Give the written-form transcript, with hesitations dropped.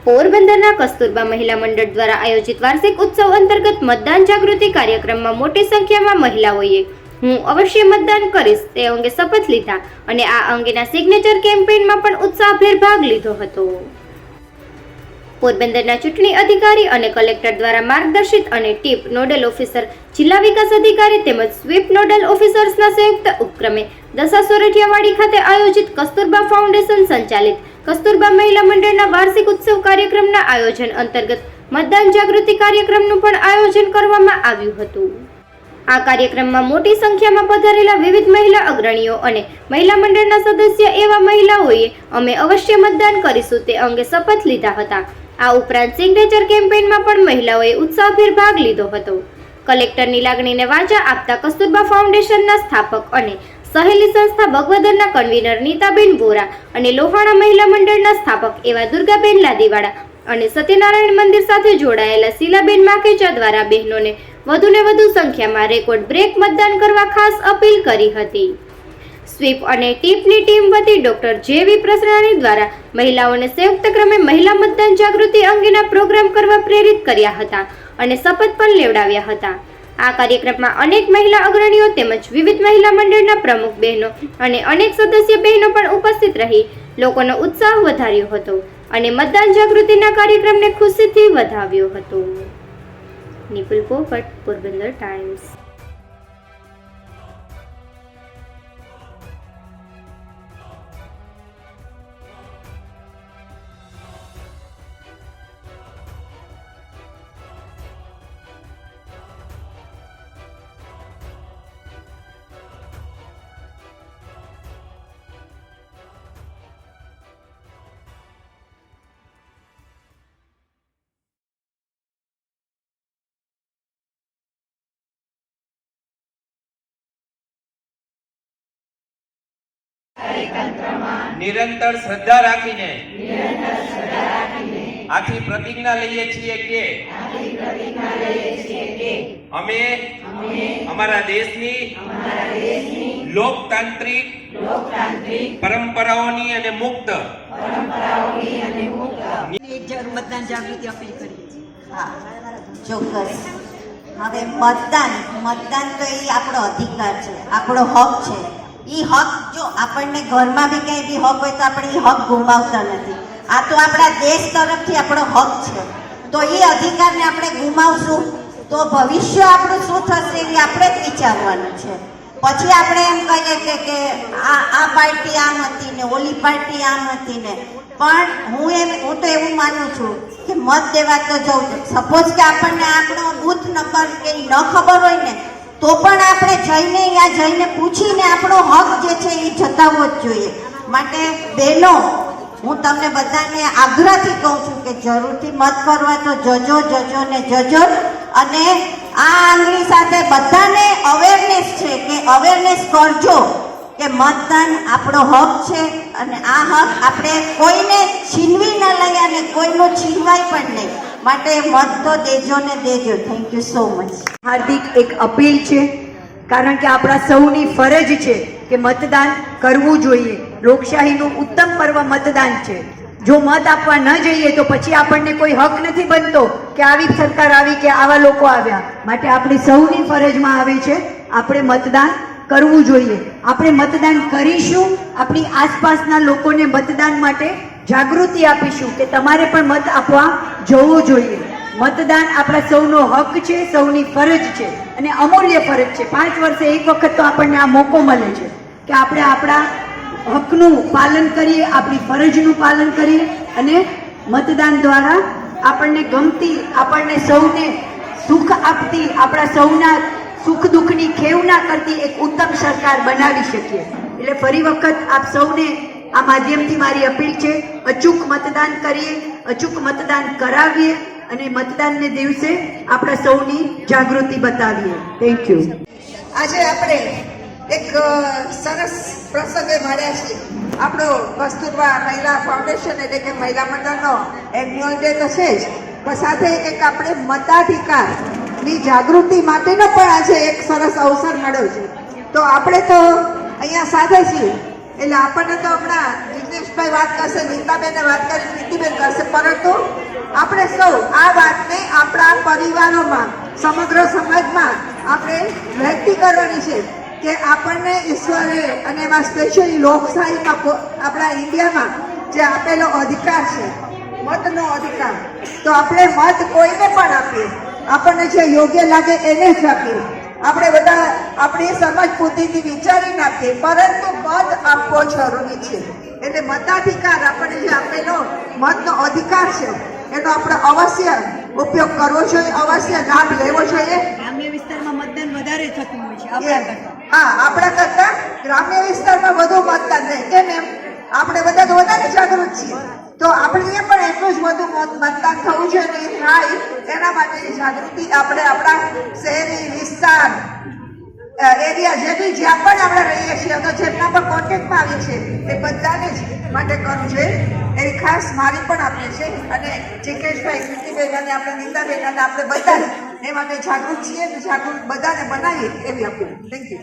પોરબંદરના કસ્તુરબા મહિલા મંડળ દ્વારા આયોજિત વાર્ષિક ઉત્સવ અંતર્ગત મતદાન જાગૃતિ કાર્યક્રમમાં મોટી સંખ્યામાં મહિલાઓએ હું અવશ્ય મતદાન કરીશ તે અંગે શપથ લીધા અને આ અંગેના સિગ્નેચર કેમ્પેઇનમાં પણ ઉત્સાહભેર ભાગ લીધો હતો. પોરબંદરના ચૂંટણી અધિકારી અને કલેક્ટર દ્વારા માર્ગદર્શિત અને ટીપ નોડલ ઓફિસર, જિલ્લા વિકાસ અધિકારી તેમજ સ્વીપ નોડલ ઓફિસર્સના સંયુક્ત ઉપક્રમે દસા સોરઠિયાવાડી ખાતે આયોજિત કસ્તુરબા ફાઉન્ડેશન સંચાલિત કસ્તુરબા મહિલા મંડળના વાર્ષિક ઉત્સવ કાર્યક્રમના આયોજન અંતર્ગત મતદાન જાગૃતિ કાર્યક્રમનું પણ આયોજન કરવામાં આવ્યું હતું. આ કાર્યક્રમમાં મોટી સંખ્યામાં પધારેલા વિવિધ મહિલા અગ્રણીઓ અને મહિલા મંડળના સદસ્ય એવા મહિલાઓએ અમે અવશ્ય મતદાન કરીશું તે અંગે શપથ લીધા હતા. આ ઉપરાંત સિગ્નેચર કેમ્પેઇનમાં પણ મહિલાઓએ ઉત્સાહભેર ભાગ લીધો હતો. કલેક્ટરની લાગણીને વાચા આપતા કસ્તુરબા ફાઉન્ડેશનના સ્થાપક અને સહેલી સંસ્થા ભગવદરના કન્વીનર નીતાબેન વોરા અને લોહાણા મહિલા મંડળના સ્થાપક એવા દુર્ગાબેન લાદીવાડા અને સત્યનારાયણ મંદિર સાથે જોડાયેલા શીલાબેન માખેચા દ્વારા બહેનોને વધુને વધુ સંખ્યામાં રેકોર્ડ બ્રેક મતદાન કરવા ખાસ અપીલ કરી હતી. સ્વીપ અને ટીપની ટીમ વતી ડોક્ટર જેવી પ્રસરાણી દ્વારા મહિલાઓને સંયુક્ત ક્રમે મહિલા મતદાન જાગૃતિ અંગેના પ્રોગ્રામ કરવા પ્રેરિત કર્યા હતા અને શપથ પણ લેવડાવ્યા હતા. આ કાર્યક્રમમાં અનેક મહિલા અગ્રણીઓ તેમજ વિવિધ મહિલા મંડળના પ્રમુખ બહેનો અને અનેક સદસ્ય બહેનો પણ ઉપસ્થિત રહી લોકોનો ઉત્સાહ વધાર્યો હતો અને મતદાન જાગૃતિના કાર્યક્રમને ખુશીથી વધાવ્યો હતો. નિપુલ પોપટ, પોરબંદર ટાઈમ્સ. નિરંતર શ્રદ્ધા રાખીને આખી પ્રતિજ્ઞા લઈએ છીએ કે અમે અમારા દેશની લોકતાંત્રિક પરંપરાઓની અને મુક્ત મતદાન જાગૃતિ અપીલ કરીએ છીએ. હા, ચોક્કસ. હવે મતદાન તો એ આપણો અધિકાર છે, આપણો હક છે. એ હક જો આપણને ઘરમાં બી કંઈ બી હક હોય તો આપણે એ હક ગુમાવતા નથી. આ તો આપણા દેશ તરફથી આપણો હક છે. તો એ અધિકારને આપણે ગુમાવશું તો ભવિષ્ય આપણું શું થશે એ આપણે જ વિચારવાનું છે. પછી આપણે એમ કહીએ કે આ પાર્ટી આમ હતી ને ઓલી પાર્ટી આમ હતી ને, પણ હું તો એવું માનું છું કે મત દેવા તો જવું છે. સપોઝ કે આપણને આપણો બૂથ નંબર કે ન ખબર હોય ને તો પણ આપણે જઈને પૂછીને આપણો હક જે છે એ જતાવવો જ જોઈએ. માટે બહેનો, હું તમને બધાને આગ્રહથી કહું છું કે જરૂરથી મત કરવા તો જજો ને જજો. અને આ આંગળી સાથે બધાને અવેરનેસ છે કે અવેરનેસ કરજો કે મતદાન આપણો હક છે અને આ હક આપણે કોઈને છીનવી ન લઈએ અને કોઈનો છીનવાય પણ નહીં. માટે મત તો દેજો ને દેજો. Thank you so much. Hardik એક અપીલ છે, કારણ કે આપણા સૌની ફરજ છે કે મતદાન કરવું જોઈએ. લોકશાહીનું ઉત્તમ પર્વ મતદાન છે. જો મત આપવા ન જઈએ તો પછી આપણને કોઈ હક નથી બનતો કે આવી સરકાર આવી કે આવા લોકો આવ્યા. માટે આપણી સૌની ફરજમાં આવે છે આપણે મતદાન કરવું જોઈએ. આપણે મતદાન કરીશું, આપણી આસપાસના લોકોને મતદાન માટે જાગૃતિ આપીશું કે તમારે પણ મત આપવા જવું જોઈએ. મતદાન આપણા સૌનો હક છે, સૌની ફરજ છે અને અમૂલ્ય ફરજ છે. 5 વર્ષે એક વખત તો આપણને આ મોકો મળે છે કે આપણે આપણા હકનું પાલન કરીએ, આપણી ફરજનું પાલન કરીએ અને મતદાન દ્વારા આપણને ગમતી, આપણને સૌને સુખ આપતી, આપણા સૌના સુખ દુઃખની ખેવના કરતી એક ઉત્તમ સરકાર બનાવી શકીએ. એટલે ફરી વખત આપ સૌને આ માધ્યમથી મારી અપીલ છે, અચૂક મતદાન કરીએ, અચૂક મતદાન કરાવીએ અને મતદાનને દિવસે આપણા સૌની જાગૃતિ બતાવીએ. Thank you. આજે આપણે એક સરસ પ્રસંગે મળ્યા છીએ. આપણો કસ્તુરબા મહિલા ફાઉન્ડેશન એટલે કે મહિલા મંડળનો એન્યુઅલ ડે તો છે જ, પણ સાથે એક આપણે મતાધિકારની જાગૃતિ માટેનો પણ આજે એક સરસ અવસર મળ્યો છે. તો આપણે તો અહીંયા સાથે છીએ એટલે આપણને તો હમણાં જિજ્ઞેશભાઈ વાત કરશે, નીતાબેને વાત કરી, પ્રીતિબેન કરશે, પરંતુ આપણે સૌ આ વાતને આપણા પરિવારોમાં, સમગ્ર સમાજમાં આપણે વ્યક્તિ કરવાની છે કે આપણને ઈશ્વરે અને એમાં સ્પેશિયલી લોકશાહીમાં આપણા ઇન્ડિયામાં જે આપેલો અધિકાર છે, મતનો અધિકાર, તો આપણે મત કોઈને પણ આપીએ, આપણને જે યોગ્ય લાગે એને જ આપીએ. આપણે બધા આપણી સમજ બુદ્ધિથી વિચારીને આપીએ, પરંતુ મત આપવો જરૂરી છે. એટલે મતાધિકાર આપણને જે આપેલો મતનો અધિકાર છે એનો આપણે અવશ્ય ઉપયોગ કરવો જોઈએ, અવશ્ય લાભ લેવો જોઈએ. ગ્રામ્ય વિસ્તારમાં મતદાન વધારે થતું હોય છે આપણા કરતા. હા, આપણા કરતા ગ્રામ્ય વિસ્તારમાં વધુ મતદાન થાય. કેમ એમ? આપણે બધા તો વધારે જાગૃત છીએ, તો આપણે પણ એટલું જ વધુ મતદાન થવું જોઈએ ને થાય એના માટેની જાગૃતિ આપણે આપણા શહેરી વિસ્તાર એરિયા જે બી જ્યાં પણ આપણે રહીએ છીએ તો જેમના પણ કોન્ટેક્ટમાં આવીએ છીએ એ બધાને જ માટે કરવું જોઈએ એવી ખાસ મારી પણ આપણે છે. અને જિજ્ઞેશભાઈ, કીર્તિબેન અને આપણે નીતાબેન અને આપણે બધા એ માટે જાગૃત છીએ, જાગૃત બધાને બનાવીએ એવી અપીલ. Thank you.